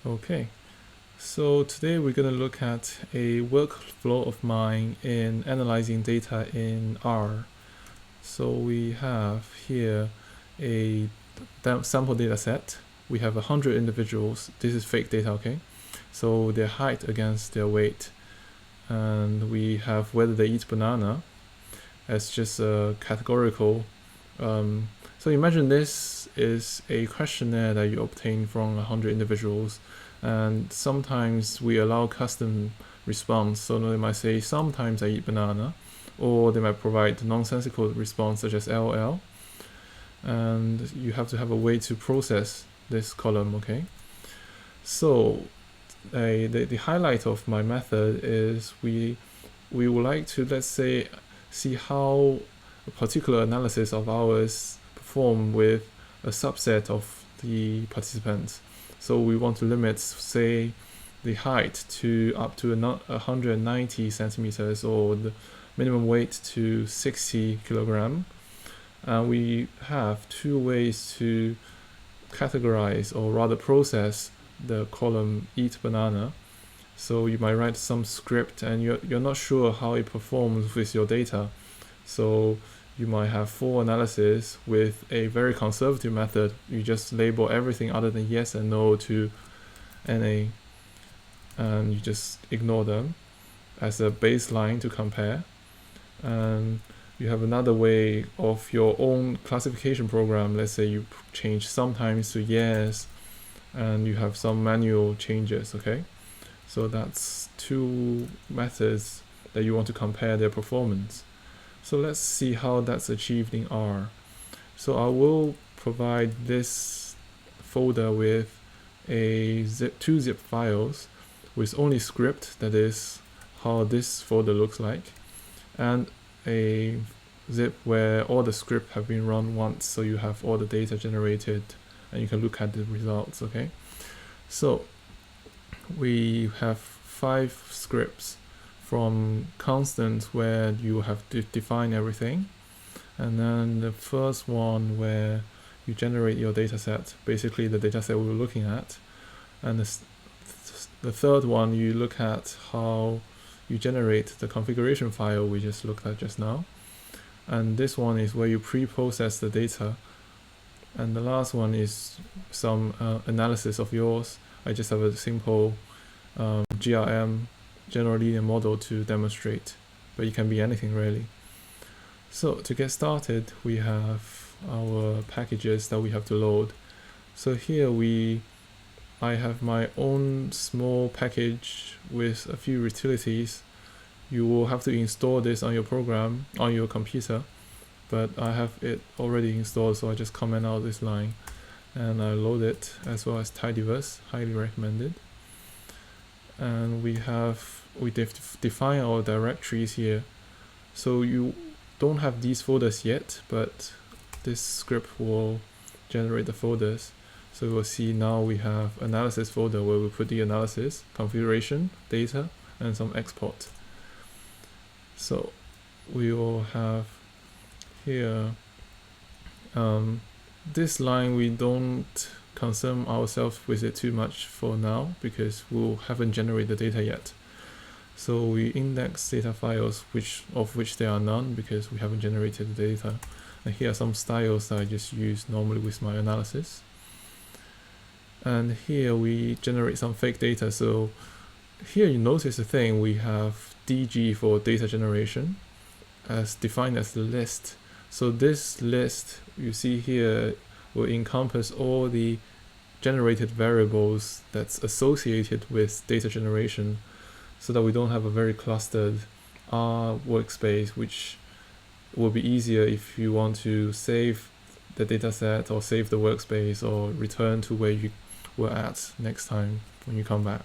Okay, so today we're going to look at a workflow of mine in analyzing data in R. So we have here a sample data set. We have 100 individuals. This is fake data, okay? So their height against their weight. And we have whether they eat banana as just a categorical. So imagine this is a questionnaire that you obtain from 100 individuals, and sometimes we allow custom response. So they might say sometimes I eat banana, or they might provide nonsensical response such as LL, and you have to have a way to process this column. Okay, so the highlight of my method is we would like to, let's say, see how a particular analysis of ours perform with a subset of the participants. So we want to limit, say, the height to up to 190 centimeters, or the minimum weight to 60 kilogram. And we have two ways to categorize, or rather process, the column eat banana. So you might write some script and you're not sure how it performs with your data. So you might have for analysis with a very conservative method. You just label everything other than yes and no to NA, and you just ignore them as a baseline to compare. And you have another way of your own classification program. Let's say you change sometimes to yes, and you have some manual changes, okay? So that's two methods that you want to compare their performance. So let's see how that's achieved in R. So I will provide this folder with two zip files with only script, that is how this folder looks like, and a zip where all the script have been run once, so you have all the data generated and you can look at the results, okay? So we have 5 scripts, from constant where you have to define everything, and then the first one where you generate your dataset, basically the dataset we were looking at, and the third one you look at how you generate the configuration file we just looked at just now, and this one is where you pre-process the data, and the last one is some analysis of yours. I just have a simple GRM, general linear model, to demonstrate, but it can be anything really. So to get started, we have our packages that we have to load. So here I have my own small package with a few utilities. You will have to install this on your program, on your computer, but I have it already installed, so I just comment out this line and I load it, as well as tidyverse, highly recommended. And we define our directories here. So you don't have these folders yet, but this script will generate the folders. So we'll see now we have analysis folder where we put the analysis, configuration, data, and some export. So we will have here this line, we don't concern ourselves with it too much for now because we haven't generated the data yet. So we index data files, of which there are none because we haven't generated the data. And here are some styles that I just use normally with my analysis. And here we generate some fake data. So here you notice the thing, we have DG for data generation as defined as the list. So this list you see here will encompass all the generated variables that's associated with data generation, so that we don't have a very clustered R workspace, which will be easier if you want to save the dataset or save the workspace or return to where you were at next time when you come back.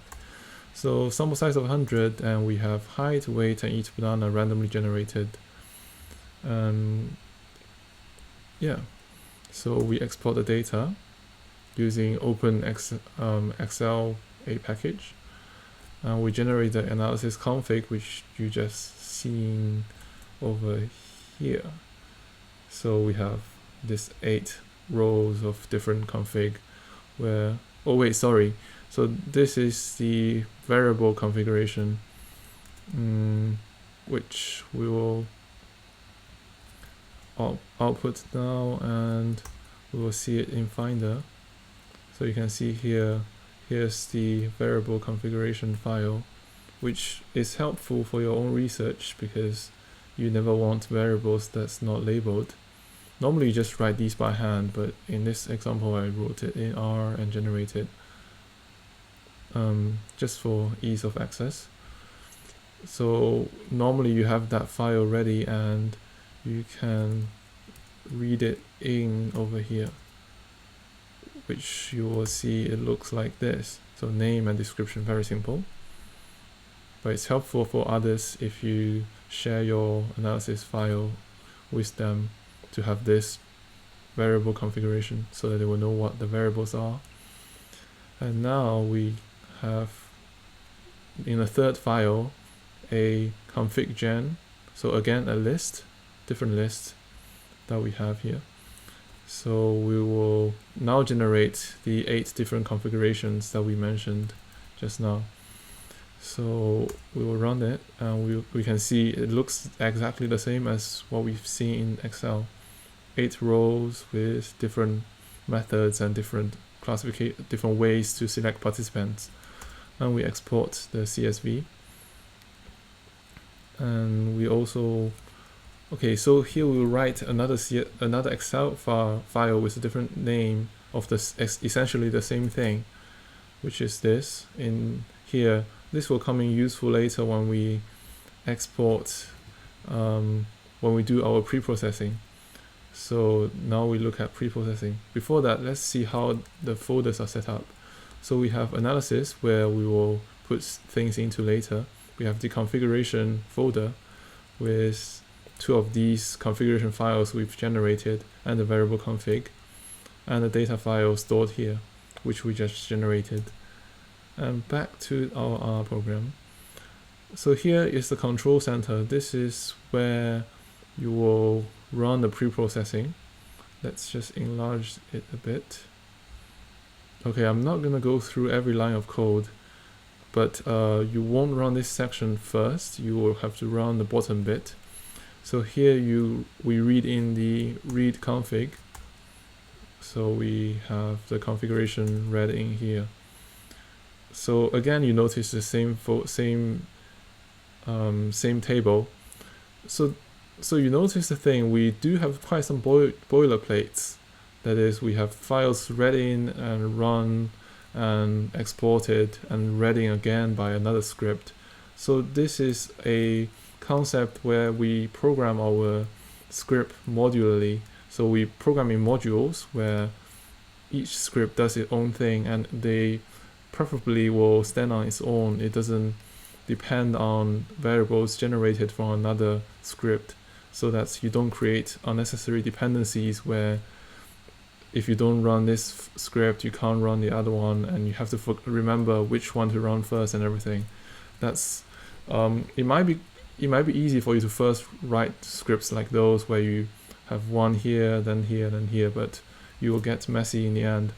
So sample size of 100, and we have height, weight, and each banana randomly generated. Yeah, so we export the data using open Excel a package. We generate the analysis config, which you just seen over here. So we have this 8 rows of different config where, oh wait, sorry, So this is the variable configuration, which we will output now, and we will see it in Finder. So you can see here's the variable configuration file, which is helpful for your own research because you never want variables that's not labeled. Normally you just write these by hand, but in this example I wrote it in R and generated just for ease of access. So normally you have that file ready and you can read it in over here, which you will see it looks like this. So name and description, very simple. But it's helpful for others if you share your analysis file with them to have this variable configuration so that they will know what the variables are. And now we have in the third file a config gen. So again, a list, different list that we have here. So we will now generate the 8 different configurations that we mentioned just now. So we will run it, and we can see it looks exactly the same as what we've seen in Excel. 8 rows with different methods and different ways to select participants. And we export the CSV. And we also, okay, so here we will write another Excel file with a different name of this essentially the same thing, which is this in here. This will come in useful later when we export, when we do our pre-processing. So now we look at pre-processing. Before that, let's see how the folders are set up. So we have analysis, where we will put things into later. We have the configuration folder with 2 of these configuration files we've generated and the variable config, and the data file stored here, which we just generated. And back to our R program. So here is the control center. This is where you will run the pre-processing. Let's just enlarge it a bit. Okay, I'm not gonna go through every line of code, but you won't run this section first. You will have to run the bottom bit. So here we read in the read config. So we have the configuration read in here. So again, you notice the same table. So you notice the thing, we do have quite some boilerplates. That is, we have files read in and run and exported and read in again by another script. So this is a concept where we program our script modularly. So we program in modules where each script does its own thing, and they preferably will stand on its own. It doesn't depend on variables generated from another script, so that you don't create unnecessary dependencies where if you don't run this script, you can't run the other one, and you have to remember which one to run first and everything. That's it might be easy for you to first write scripts like those where you have one here, then here, then here, but you will get messy in the end.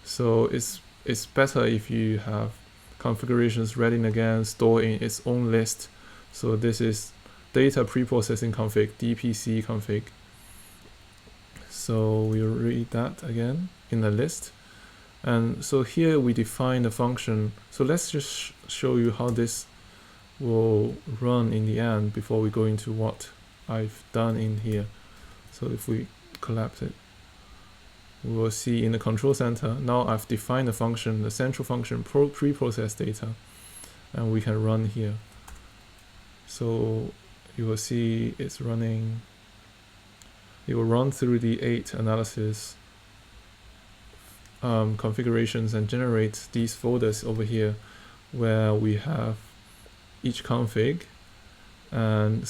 So it's better if you have configurations read in again, stored in its own list. So this is data pre-processing config, DPC config. So we'll read that again in the list. And so here we define the function. So let's just show you how this will run in the end before we go into what I've done in here. So if we collapse it, we will see in the control center, now I've defined the function, the central function pre-process data, and we can run here. So you will see it's running. It will run through the 8 analysis configurations and generate these folders over here where we have each config and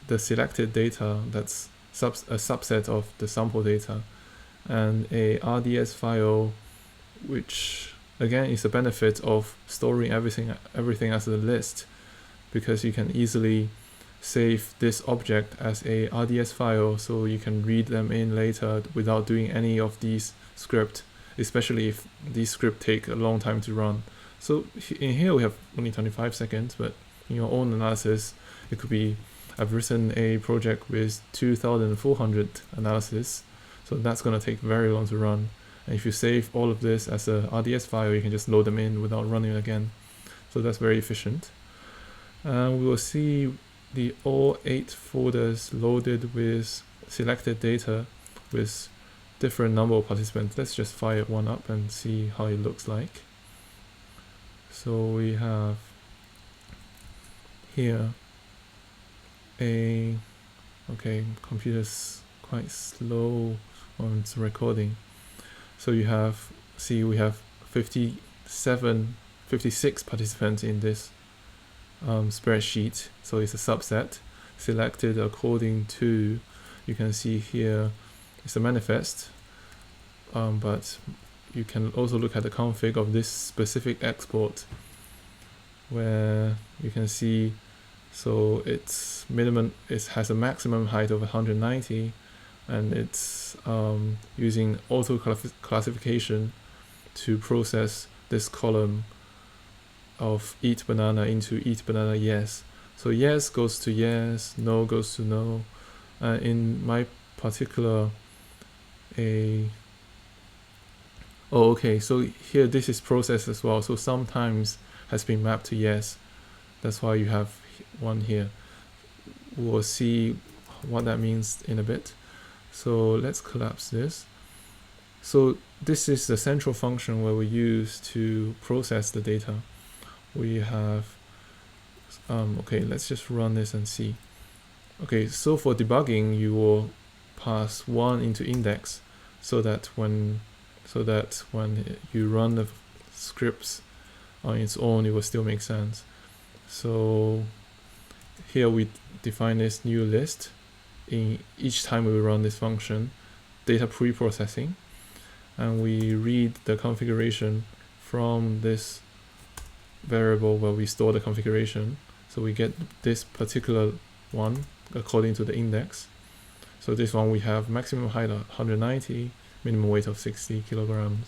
the selected data, that's a subset of the sample data, and a RDS file, which again is the benefit of storing everything as a list, because you can easily save this object as a RDS file, so you can read them in later without doing any of these script. especially if these scripts take a long time to run. So in here we have only 25 seconds, but in your own analysis, it could be, I've written a project with 2,400 analysis, so that's going to take very long to run. And if you save all of this as a RDS file, you can just load them in without running again. So that's very efficient. And we will see the all 8 folders loaded with selected data with different number of participants. Let's just fire one up and see how it looks like. So we have here okay, computer's quite slow on its recording. So you have, we have 56 participants in this spreadsheet. So it's a subset selected according to, you can see here, it's a manifest, but you can also look at the config of this specific export, where you can see, so it's minimum, it has a maximum height of 190, and it's using auto classification to process this column of eat banana into eat banana yes. So yes goes to yes, no goes to no. In my particular okay, so here this is processed as well, so sometimes has been mapped to yes. That's why you have one here. We'll see what that means in a bit. So let's collapse this. So this is the central function where we use to process the data. We have, okay, let's just run this and see. Okay, so for debugging, you will pass 1 into index so that when you run the scripts on its own, it will still make sense. So here we define this new list. In each time we run this function, data pre-processing, and we read the configuration from this variable where we store the configuration. So we get this particular one according to the index. So this one we have maximum height of 190, minimum weight of 60 kilograms,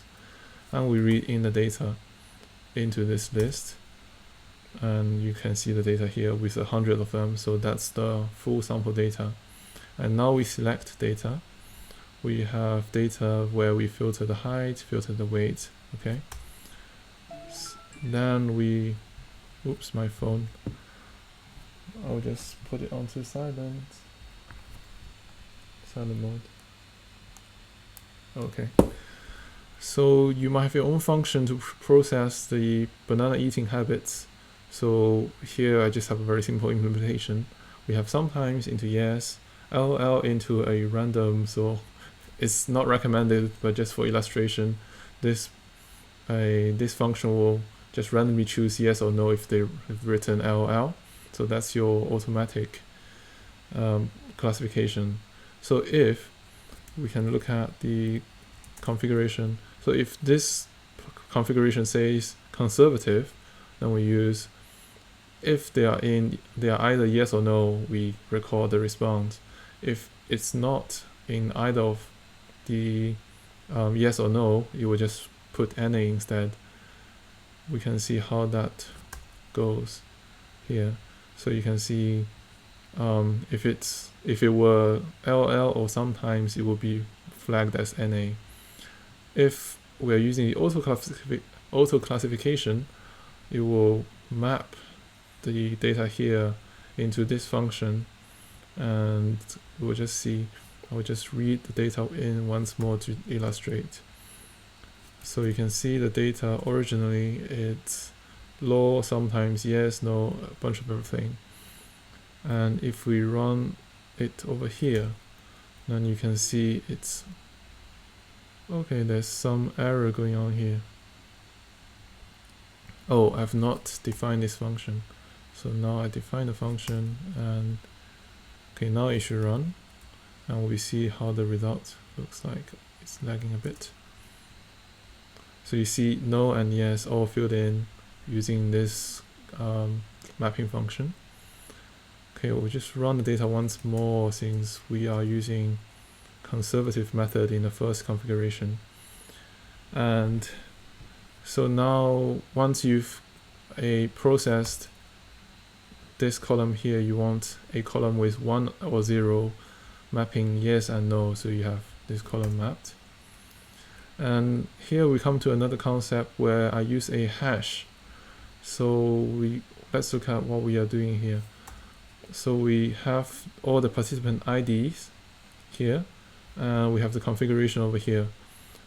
and we read in the data into this list, and you can see the data here with 100 of them. So that's the full sample data. And now we select data. We have data where we filter the height, filter the weight. Okay. Then we, oops, my phone. I'll just put it onto silent mode. Okay. So you might have your own function to process the banana eating habits. So here I just have a very simple implementation. We have sometimes into yes, LL into a random, so it's not recommended, but just for illustration, this function will just randomly choose yes or no if they've written LL. So that's your automatic classification. So if we can look at the configuration, so if this configuration says conservative, then we use, if they are either yes or no, we record the response. If it's not in either of the yes or no, you will just put NA instead. We can see how that goes here. So you can see if it were LL, or sometimes it will be flagged as NA. If we are using the auto classification, it will map the data here into this function, and we'll just see. I'll just read the data in once more to illustrate. So you can see the data originally it's low, sometimes yes, no, a bunch of everything. And if we run it over here, then you can see it's okay, there's some error going on here. Oh, I've not defined this function. So now I define the function, and okay, now it should run, and we see how the result looks like. It's lagging a bit. So you see no and yes all filled in using this mapping function. Okay, we'll just run the data once more since we are using conservative method in the first configuration. And so now once you've processed this column here, you want a column with 1 or 0 mapping yes and no, so you have this column mapped. And here we come to another concept where I use a hash. So let's look at what we are doing here. So we have all the participant IDs here, and we have the configuration over here.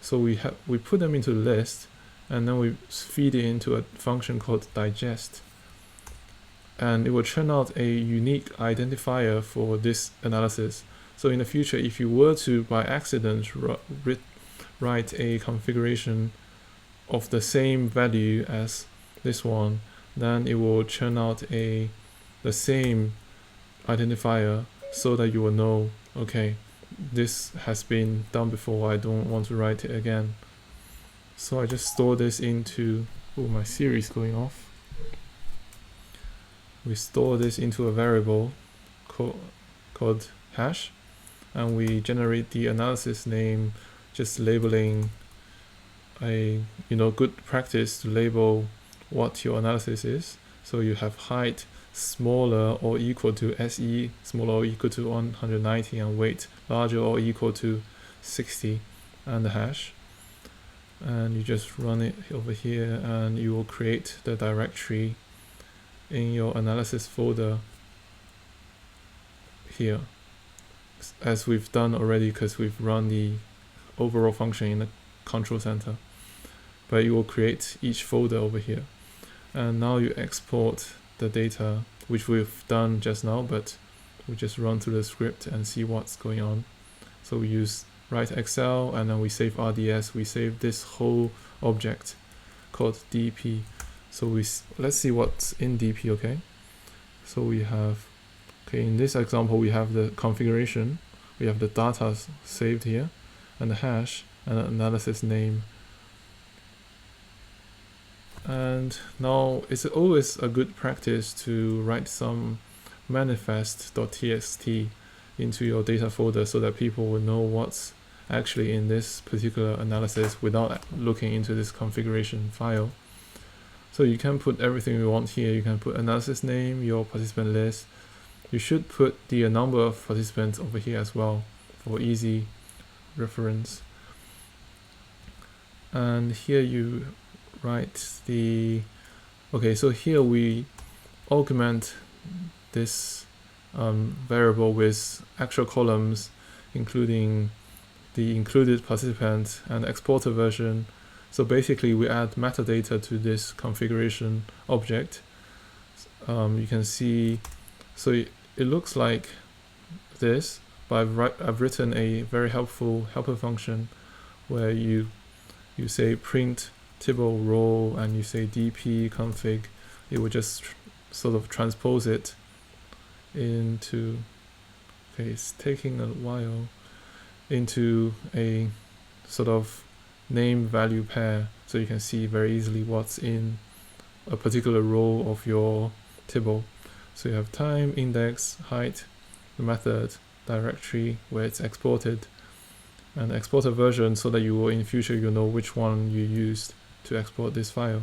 So we put them into the list, and then we feed it into a function called digest, and it will churn out a unique identifier for this analysis. So in the future, if you were to by accident write a configuration of the same value as this one, then it will churn out the same identifier, so that you will know, okay, this has been done before, I don't want to write it again. So I just store this into, my Siri is going off. We store this into a variable called hash, and we generate the analysis name, just labeling a good practice to label what your analysis is. So you have height smaller or equal to SE, smaller or equal to 190, and weight larger or equal to 60, and the hash. And you just run it over here, and you will create the directory in your analysis folder here, as we've done already, because we've run the overall function in the control center. But you will create each folder over here, and now you export the data, which we've done just now, but we just run through the script and see what's going on. So we use write Excel, and then we save RDS. We save this whole object called DP. So let's see what's in DP. Okay, so we have, in this example, we have the configuration, we have the data saved here, and the hash, and the analysis name. And now it's always a good practice to write some manifest.txt into your data folder, so that people will know what's actually in this particular analysis without looking into this configuration file. So you can put everything you want here. You can put analysis name, your participant list. You should put the number of participants over here as well for easy reference. And here you write so here we augment this variable with actual columns, including the included participant and exporter version. So basically we add metadata to this configuration object. You can see, so it looks like this, but I've written a very helpful helper function where you say print table row, and you say dp config. It will just sort of transpose it into, it's taking a while, into a sort of name value pair, so you can see very easily what's in a particular row of your table. So you have time, index, height, the method, directory where it's exported, and exporter version, so that you will in future you'll know which one you used to export this file,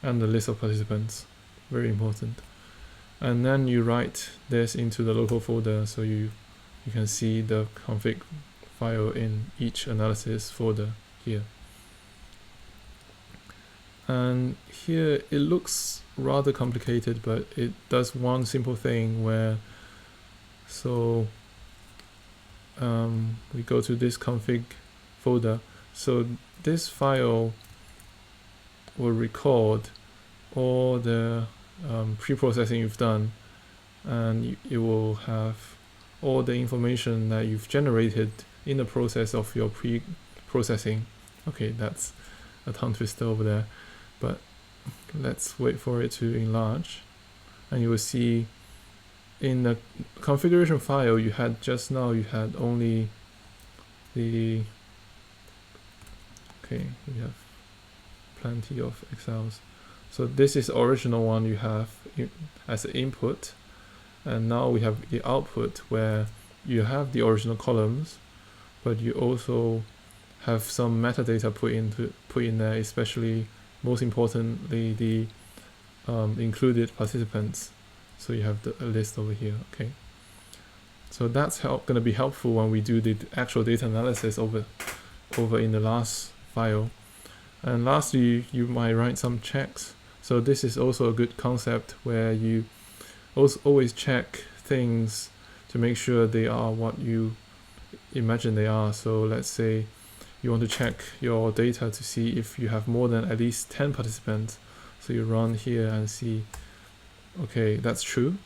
and the list of participants, very important. And then you write this into the local folder, so you can see the config file in each analysis folder here. And here it looks rather complicated, but it does one simple thing where, we go to this config folder. So this file will record all the pre-processing you've done, and it will have all the information that you've generated in the process of your pre-processing. Okay, that's a tongue twister over there, but let's wait for it to enlarge, and you will see in the configuration file you had just now, you had only the, we have plenty of Excels. So this is the original one you have as the input, and now we have the output where you have the original columns, but you also have some metadata put in there, especially most importantly the included participants. So you have a list over here. Okay, so that's going to be helpful when we do the actual data analysis over in the last file. And lastly, you might write some checks. So this is also a good concept where you always check things to make sure they are what you imagine they are. So let's say you want to check your data to see if you have more than at least 10 participants. So you run here and see, okay, that's true.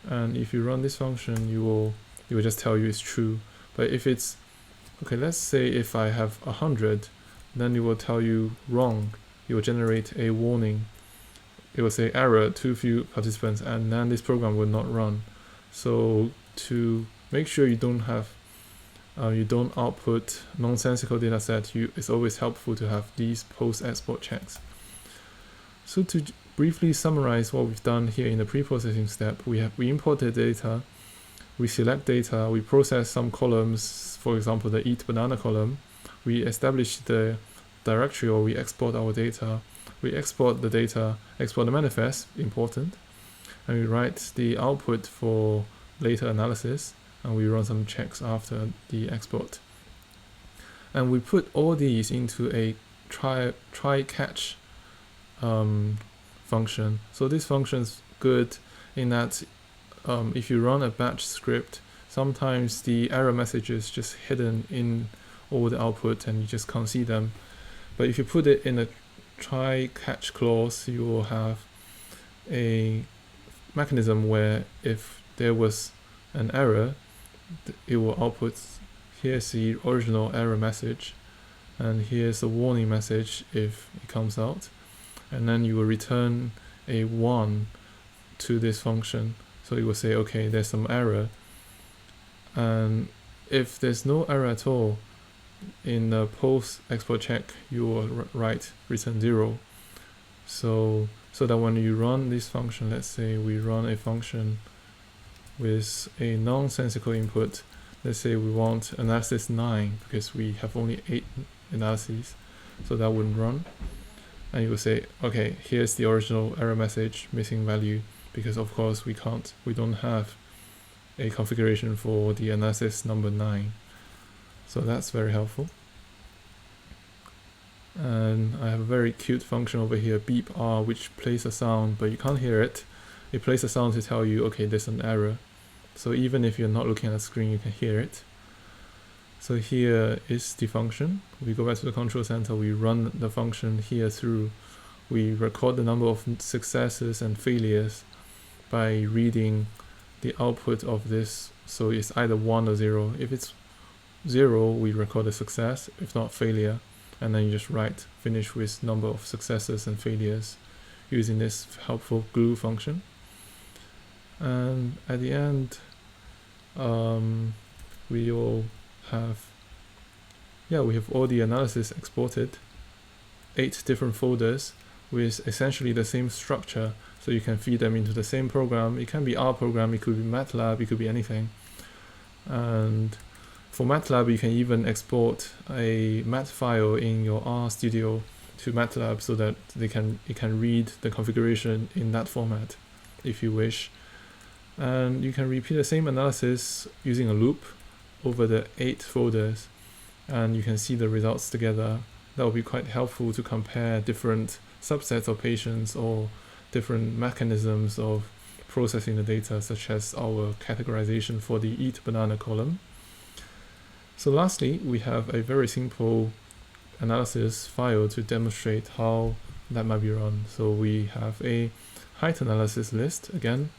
And if you run this function, it will just tell you it's true. But if it's, okay, let's say if I have 100, then it will tell you wrong. It will generate a warning. It will say error, too few participants, and then this program will not run. So to make sure you don't have you don't output nonsensical data set, it's always helpful to have these post-export checks. So to briefly summarize what we've done here in the pre-processing step, we imported data, we select data, we process some columns, for example the eat banana column, we establish the directory, or we export our data, we export the data, export the manifest, important, and we write the output for later analysis, and we run some checks after the export. And we put all these into a try catch function. So this function is good in that if you run a batch script, sometimes the error message is just hidden in all the output and you just can't see them. But if you put it in a try catch clause, you will have a mechanism where if there was an error, it will output, here's the original error message, and here's the warning message if it comes out, and then you will return a 1 to this function. So it will say, okay, there's some error, and if there's no error at all, in the post export check you will write return 0. So that when you run this function, let's say we run a function with a nonsensical input, let's say we want analysis 9 because we have only 8 analyses, so that wouldn't run, and you will say, okay, here's the original error message, missing value, because of course we don't have a configuration for the analysis number 9. So that's very helpful. And I have a very cute function over here, beep R, which plays a sound, but you can't hear it. It plays a sound to tell you, okay, there's an error. So even if you're not looking at the screen, you can hear it. So here is the function. We go back to the control center, we run the function here through. We record the number of successes and failures by reading the output of this. So it's either 1 or 0. If it's 0, we record a success, if not failure, and then you just write finish with number of successes and failures using this helpful glue function. And at the end, we have all the analysis exported, 8 different folders with essentially the same structure, so you can feed them into the same program. It can be R program, it could be MATLAB, it could be anything. And for MATLAB, you can even export a mat file in your R Studio to MATLAB so that it can read the configuration in that format if you wish. And you can repeat the same analysis using a loop over the 8 folders, and you can see the results together. That will be quite helpful to compare different subsets of patients or different mechanisms of processing the data, such as our categorization for the eat banana column. So lastly, we have a very simple analysis file to demonstrate how that might be run. So we have a height analysis list, again,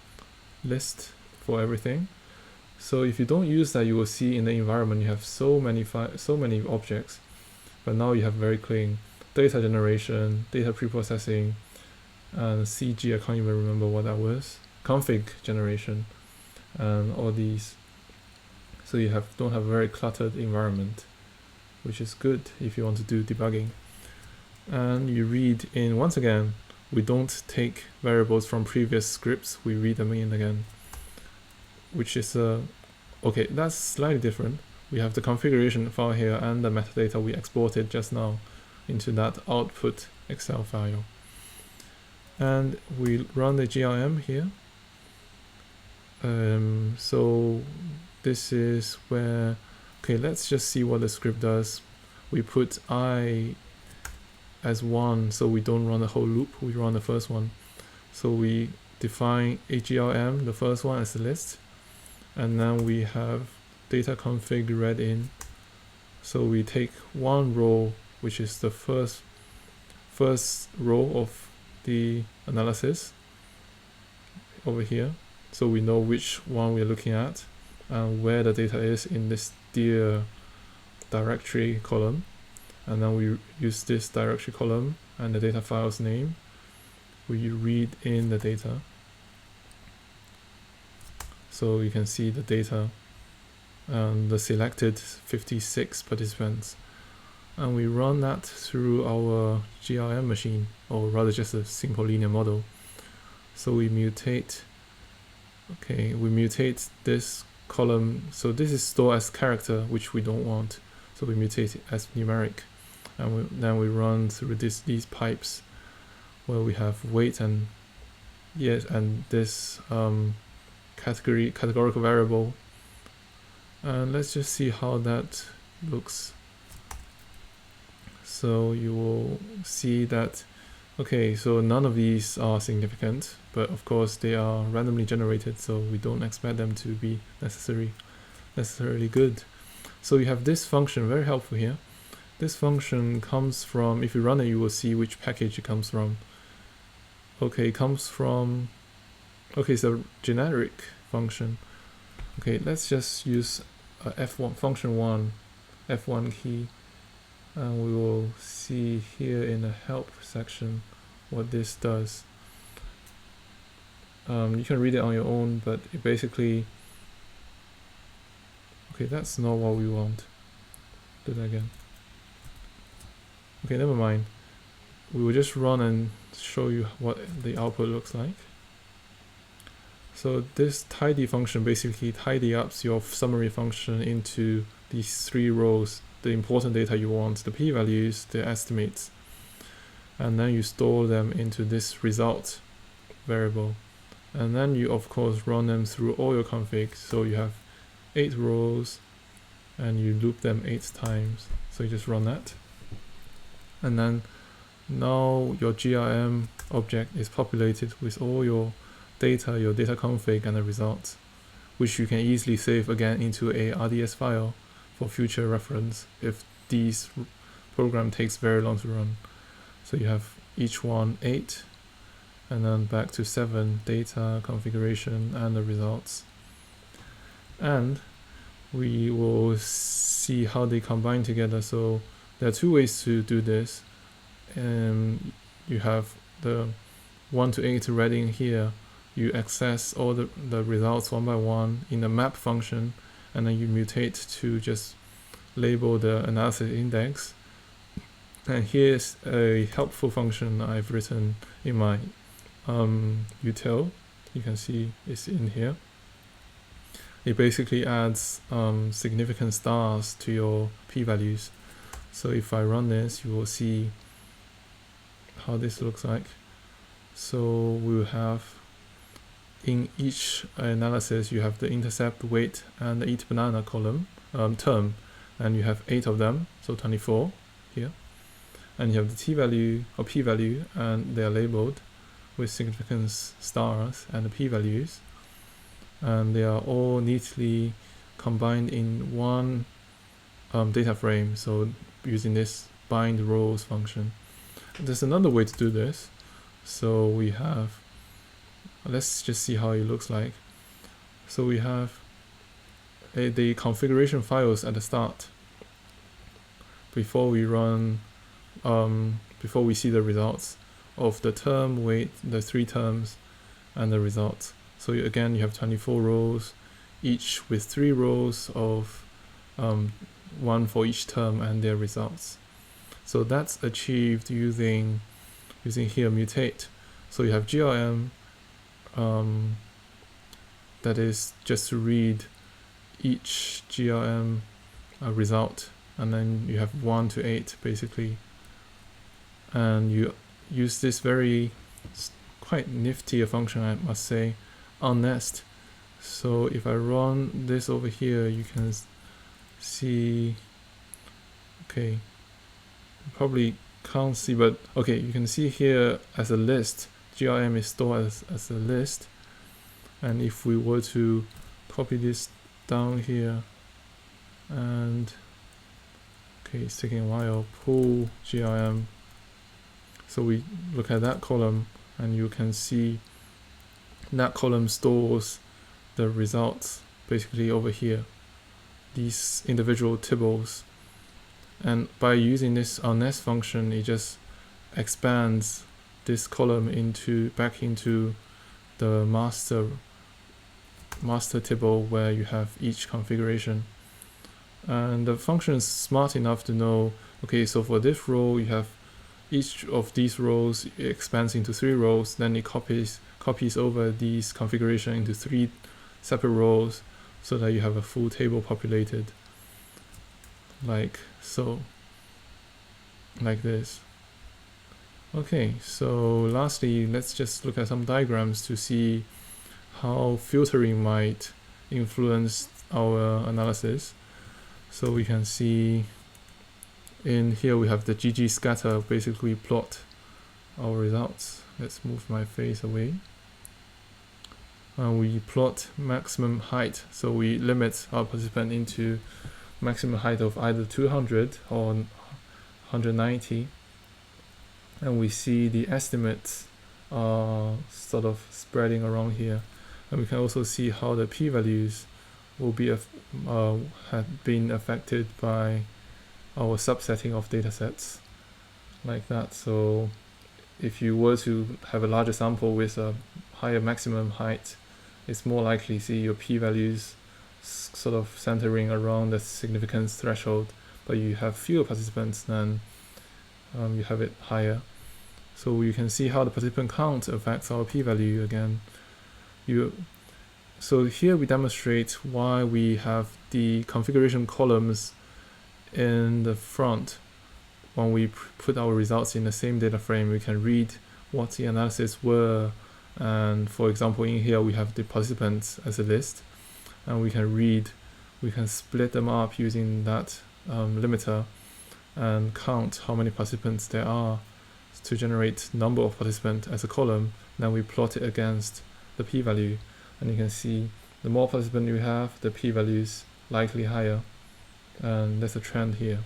list for everything. So if you don't use that, you will see in the environment you have so many objects, but now you have very clean data generation, data preprocessing, and CG, I can't even remember what that was, config generation, and all these. So you don't have a very cluttered environment, which is good if you want to do debugging. And you read in, once again, we don't take variables from previous scripts, we read them in again, which is okay, that's slightly different. we have the configuration file here and the metadata we exported just now into that output Excel file. And we run the GRM here. So this is where, okay, let's just see what the script does. We put I as 1, so we don't run the whole loop, we run the first one. So we define a GRM, the first one, as a list, and then we have data config read in. So we take one row, which is the first row of the analysis over here, so we know which one we're looking at and where the data is in this dir directory column, and then we use this directory column and the data file's name. We read in the data, so you can see the data and the selected 56 participants, and we run that through our GRM machine, or rather just a simple linear model. So we mutate, okay, we mutate this column, so this is stored as character, which we don't want, so we mutate it as numeric, and then we run through these pipes where we have weight and yes, and this categorical variable. And let's just see how that looks. So you will see that, okay, so none of these are significant, but of course they are randomly generated, so we don't expect them to be necessarily good. So you have this function, very helpful here. This function comes from, if you run it, you will see which package it comes from. Okay, it comes from, okay, it's a generic function. Okay, let's just use F1 function 1, F1 key, and we will see here in the help section what this does. You can read it on your own, but it basically, okay, that's not what we want. Do that again. Okay, never mind. We will just run and show you what the output looks like. So this tidy function basically tidy up your summary function into these 3 rows, the important data you want, the p-values, the estimates, and then you store them into this result variable. And then you of course run them through all your configs, so you have 8 rows and you loop them 8 times. So you just run that, and then now your GRM object is populated with all your data config and the results, which you can easily save again into a RDS file for future reference if this program takes very long to run. So you have each one 8, and then back to 7 data configuration and the results. And we will see how they combine together. So there are 2 ways to do this. You have the 1 to 8 read in here. You access all the results one by one in the map function, and then you mutate to just label the analysis index. And here's a helpful function I've written in my util. You can see it's in here. It basically adds significant stars to your p-values. So if I run this, you will see how this looks like. So we will have, in each analysis, you have the intercept, weight, and the eat banana column term, and you have 8 of them, so 24 here. And you have the t-value or p-value, and they are labeled with significance stars and the p-values, and they are all neatly combined in one data frame. So using this bind rows function. There's another way to do this. So we have, let's just see how it looks like. So we have the configuration files at the start before we run, before we see the results of the term, weight, the 3 terms, and the results. So again, you have 24 rows, each with 3 rows of 1 for each term and their results. So that's achieved using here mutate. So you have GRM, that is just to read each GRM result, and then you have 1 to 8 basically, and you use this very quite nifty a function, I must say, unnest. So if I run this over here, you can see, okay, probably can't see, but okay, you can see here as a list, GRM is stored as a list, and if we were to copy this down here, and okay, it's taking a while, pull GRM, so we look at that column, and you can see that column stores the results basically over here, these individual tables. And by using this unnest function, it just expands this column back into the master table where you have each configuration. And the function is smart enough to know, okay, so for this row you have each of these rows expands into 3 rows, then it copies over these configuration into 3 separate rows, so that you have a full table populated like so, like this. Okay, so lastly, let's just look at some diagrams to see how filtering might influence our analysis. So we can see in here we have the GG scatter, basically plot our results. Let's move my face away. We plot maximum height, so we limit our participant into maximum height of either 200 or 190, and we see the estimates are sort of spreading around here, and we can also see how the p-values will be have been affected by our subsetting of datasets like that. So if you were to have a larger sample with a higher maximum height, it's more likely to see your p-values sort of centering around the significance threshold, but you have fewer participants, then you have it higher. So you can see how the participant count affects our p-value again. So here we demonstrate why we have the configuration columns in the front. When we put our results in the same data frame, we can read what the analysis were, and for example in here we have the participants as a list, and we can split them up using that limiter and count how many participants there are to generate number of participants as a column. Then we plot it against the p-value, and you can see the more participants you have, the p-value is likely higher, and there's a trend here.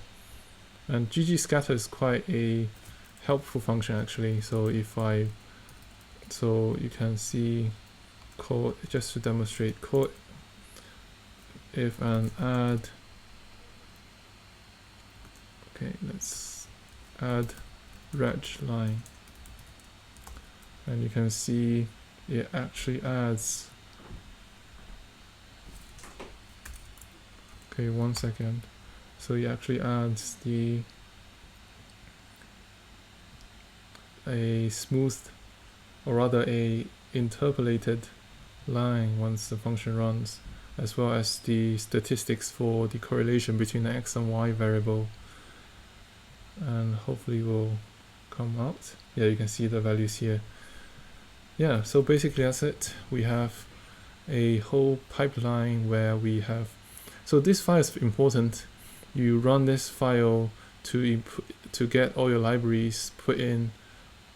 And GG scatter is quite a helpful function actually. So you can see code, just to demonstrate, code if and add. Okay, let's add reg line, and you can see it actually adds. Okay, 1 second. So it actually adds a smooth, or rather a interpolated line once the function runs, as well as the statistics for the correlation between the x and y variable, and hopefully will come out. Yeah, you can see the values here. Yeah, so basically that's it. We have a whole pipeline where we have, so this file is important. You run this file to get all your libraries put in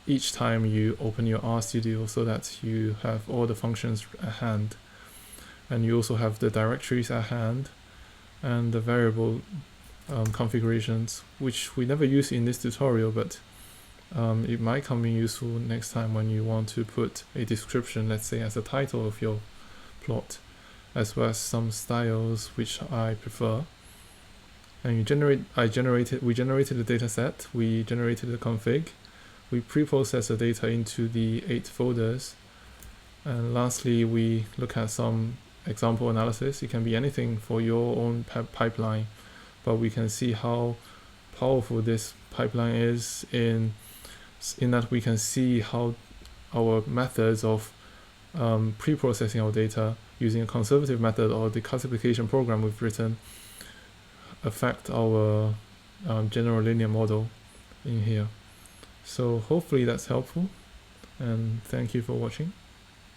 each time you open your RStudio, so that you have all the functions at hand, and you also have the directories at hand and the variable configurations, which we never use in this tutorial, but it might come in useful next time when you want to put a description, let's say as a title of your plot, as well as some styles which I prefer. And we generated the data set, we generated the config, we pre-process the data into the 8 folders, and lastly we look at some example analysis. It can be anything for your own pipeline, but we can see how powerful this pipeline is in that we can see how our methods of pre-processing our data using a conservative method or the classification program we've written affect our general linear model in here. So hopefully that's helpful, and thank you for watching.